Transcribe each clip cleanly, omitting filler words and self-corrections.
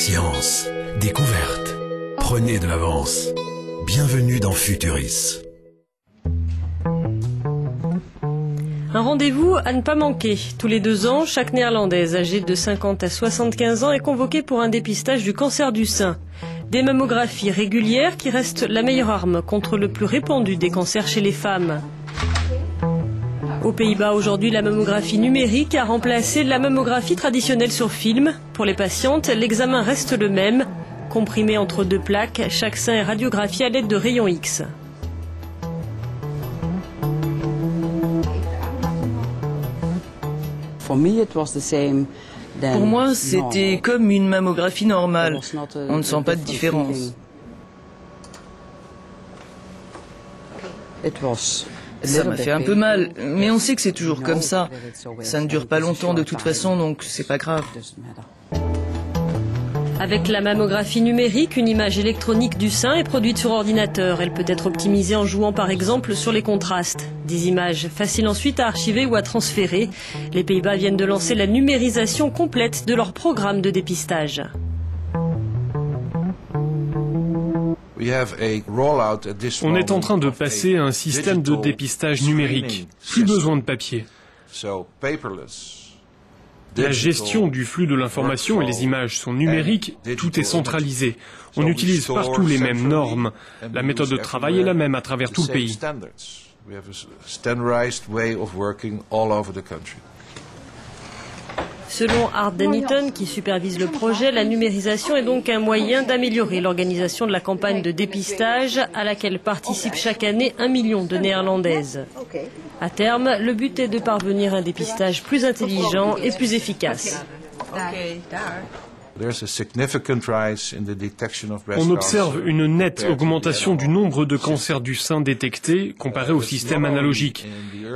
Science, découverte, prenez de l'avance. Bienvenue dans Futuris. Un rendez-vous à ne pas manquer. Tous les 2 ans, chaque Néerlandaise âgée de 50 à 75 ans est convoquée pour un dépistage du cancer du sein. Des mammographies régulières qui restent la meilleure arme contre le plus répandu des cancers chez les femmes. Aux Pays-Bas, aujourd'hui, la mammographie numérique a remplacé la mammographie traditionnelle sur film. Pour les patientes, l'examen reste le même. Comprimé entre 2 plaques, chaque sein est radiographié à l'aide de rayons X. Pour moi, c'était comme une mammographie normale. On ne sent pas de différence. Ça m'a fait un peu mal, mais on sait que c'est toujours comme ça. Ça ne dure pas longtemps de toute façon, donc c'est pas grave. Avec la mammographie numérique, une image électronique du sein est produite sur ordinateur. Elle peut être optimisée en jouant par exemple sur les contrastes. Des images faciles ensuite à archiver ou à transférer. Les Pays-Bas viennent de lancer la numérisation complète de leur programme de dépistage. On est en train de passer à un système de dépistage numérique. Plus besoin de papier. La gestion du flux de l'information et les images sont numériques, tout est centralisé. On utilise partout les mêmes normes. La méthode de travail est la même à travers tout le pays. Selon Art Dennyton, qui supervise le projet, la numérisation est donc un moyen d'améliorer l'organisation de la campagne de dépistage à laquelle participent chaque année 1 million de Néerlandaises. À terme, le but est de parvenir à un dépistage plus intelligent et plus efficace. On observe une nette augmentation du nombre de cancers du sein détectés comparé au système analogique.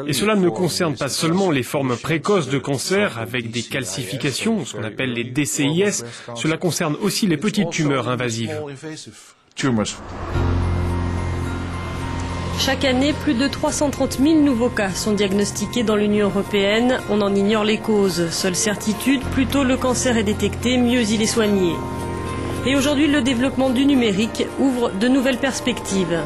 Et cela ne concerne pas seulement les formes précoces de cancer avec des calcifications, ce qu'on appelle les DCIS, cela concerne aussi les petites tumeurs invasives. Chaque année, plus de 330 000 nouveaux cas sont diagnostiqués dans l'Union européenne. On en ignore les causes. Seule certitude, plus tôt le cancer est détecté, mieux il est soigné. Et aujourd'hui, le développement du numérique ouvre de nouvelles perspectives.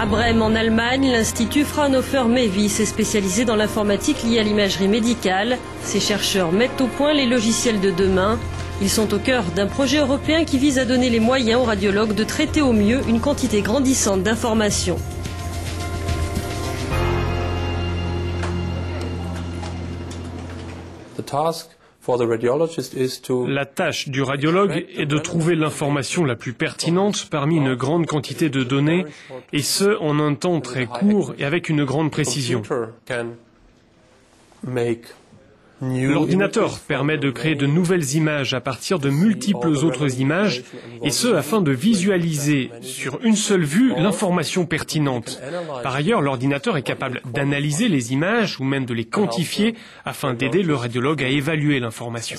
À Brême, en Allemagne, l'Institut Fraunhofer Mewis s'est spécialisé dans l'informatique liée à l'imagerie médicale. Ces chercheurs mettent au point les logiciels de demain. Ils sont au cœur d'un projet européen qui vise à donner les moyens aux radiologues de traiter au mieux une quantité grandissante d'informations. La tâche du radiologue est de trouver l'information la plus pertinente parmi une grande quantité de données, et ce, en un temps très court et avec une grande précision. L'ordinateur permet de créer de nouvelles images à partir de multiples autres images, et ce afin de visualiser sur une seule vue l'information pertinente. Par ailleurs, l'ordinateur est capable d'analyser les images ou même de les quantifier afin d'aider le radiologue à évaluer l'information.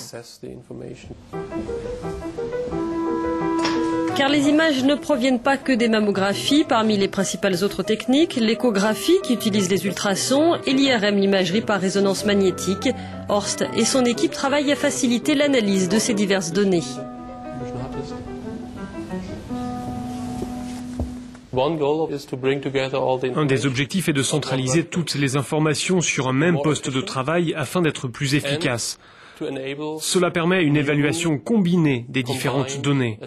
Car les images ne proviennent pas que des mammographies. Parmi les principales autres techniques, l'échographie qui utilise les ultrasons et l'IRM, l'imagerie par résonance magnétique. Horst et son équipe travaillent à faciliter l'analyse de ces diverses données. Un des objectifs est de centraliser toutes les informations sur un même poste de travail afin d'être plus efficace. Cela permet une évaluation combinée des différentes données.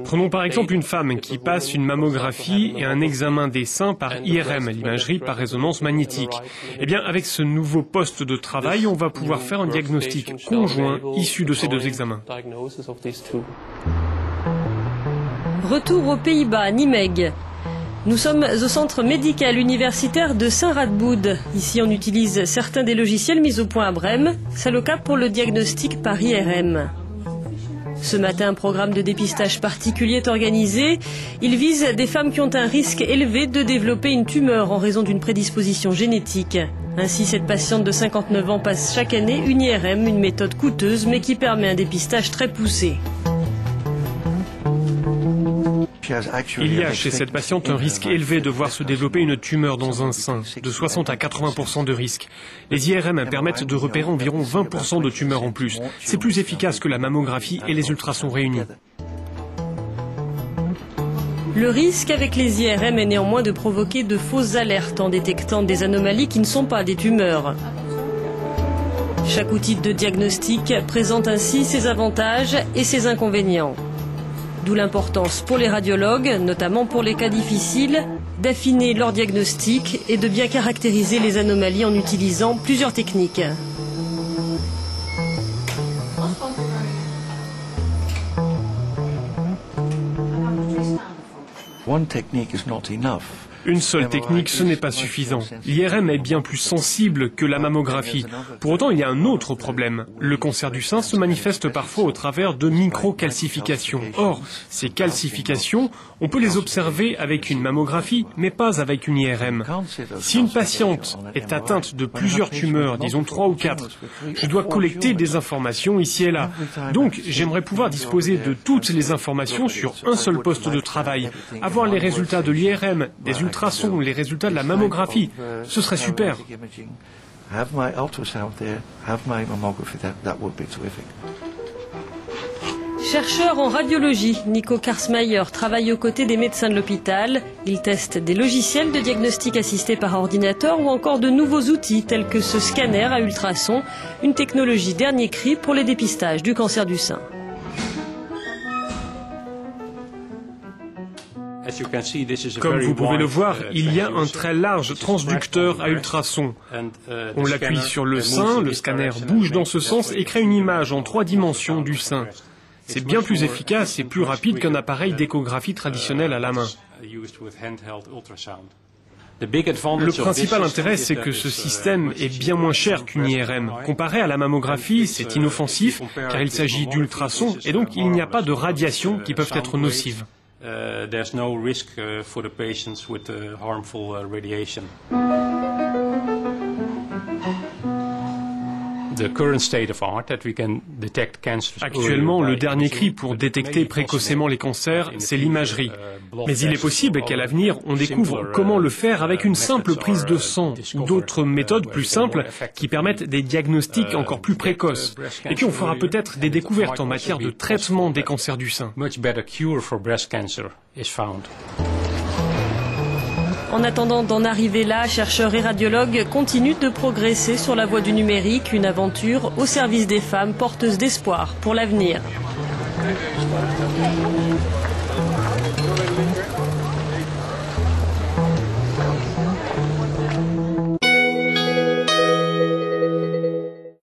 Prenons par exemple une femme qui passe une mammographie et un examen des seins par IRM, l'imagerie par résonance magnétique. Eh bien, avec ce nouveau poste de travail, on va pouvoir faire un diagnostic conjoint issu de ces 2 examens. Retour aux Pays-Bas, à Nijmegen. Nous sommes au centre médical universitaire de Saint-Radboud. Ici, on utilise certains des logiciels mis au point à Brême. C'est le cas pour le diagnostic par IRM. Ce matin, un programme de dépistage particulier est organisé. Il vise des femmes qui ont un risque élevé de développer une tumeur en raison d'une prédisposition génétique. Ainsi, cette patiente de 59 ans passe chaque année une IRM, une méthode coûteuse mais qui permet un dépistage très poussé. Il y a chez cette patiente un risque élevé de voir se développer une tumeur dans un sein, de 60 à 80% de risque. Les IRM permettent de repérer environ 20% de tumeurs en plus. C'est plus efficace que la mammographie et les ultrasons réunis. Le risque avec les IRM est néanmoins de provoquer de fausses alertes en détectant des anomalies qui ne sont pas des tumeurs. Chaque outil de diagnostic présente ainsi ses avantages et ses inconvénients. D'où l'importance pour les radiologues, notamment pour les cas difficiles, d'affiner leur diagnostic et de bien caractériser les anomalies en utilisant plusieurs techniques. Une seule technique, ce n'est pas suffisant. L'IRM est bien plus sensible que la mammographie. Pour autant, il y a un autre problème. Le cancer du sein se manifeste parfois au travers de microcalcifications. Or, ces calcifications, on peut les observer avec une mammographie, mais pas avec une IRM. Si une patiente est atteinte de plusieurs tumeurs, disons 3 ou 4, je dois collecter des informations ici et là. Donc, j'aimerais pouvoir disposer de toutes les informations sur un seul poste de travail, avoir les résultats de l'IRM, des ultrasons, les résultats de la mammographie. Ce serait super. Chercheur en radiologie, Nico Karsmayer travaille aux côtés des médecins de l'hôpital. Il teste des logiciels de diagnostic assistés par ordinateur ou encore de nouveaux outils tels que ce scanner à ultrasons, une technologie dernier cri pour les dépistages du cancer du sein. Comme vous pouvez le voir, il y a un très large transducteur à ultrasons. On l'appuie sur le sein, le scanner bouge dans ce sens et crée une image en 3 dimensions du sein. C'est bien plus efficace et plus rapide qu'un appareil d'échographie traditionnel à la main. Le principal intérêt, c'est que ce système est bien moins cher qu'une IRM. Comparé à la mammographie, c'est inoffensif car il s'agit d'ultrasons et donc il n'y a pas de radiations qui peuvent être nocives. There's no risk for the patients with harmful radiation. Actuellement, le dernier cri pour détecter précocement les cancers, c'est l'imagerie. Mais il est possible qu'à l'avenir, on découvre comment le faire avec une simple prise de sang ou d'autres méthodes plus simples qui permettent des diagnostics encore plus précoces. Et puis on fera peut-être des découvertes en matière de traitement des cancers du sein. En attendant d'en arriver là, chercheurs et radiologues continuent de progresser sur la voie du numérique, une aventure au service des femmes porteuses d'espoir pour l'avenir.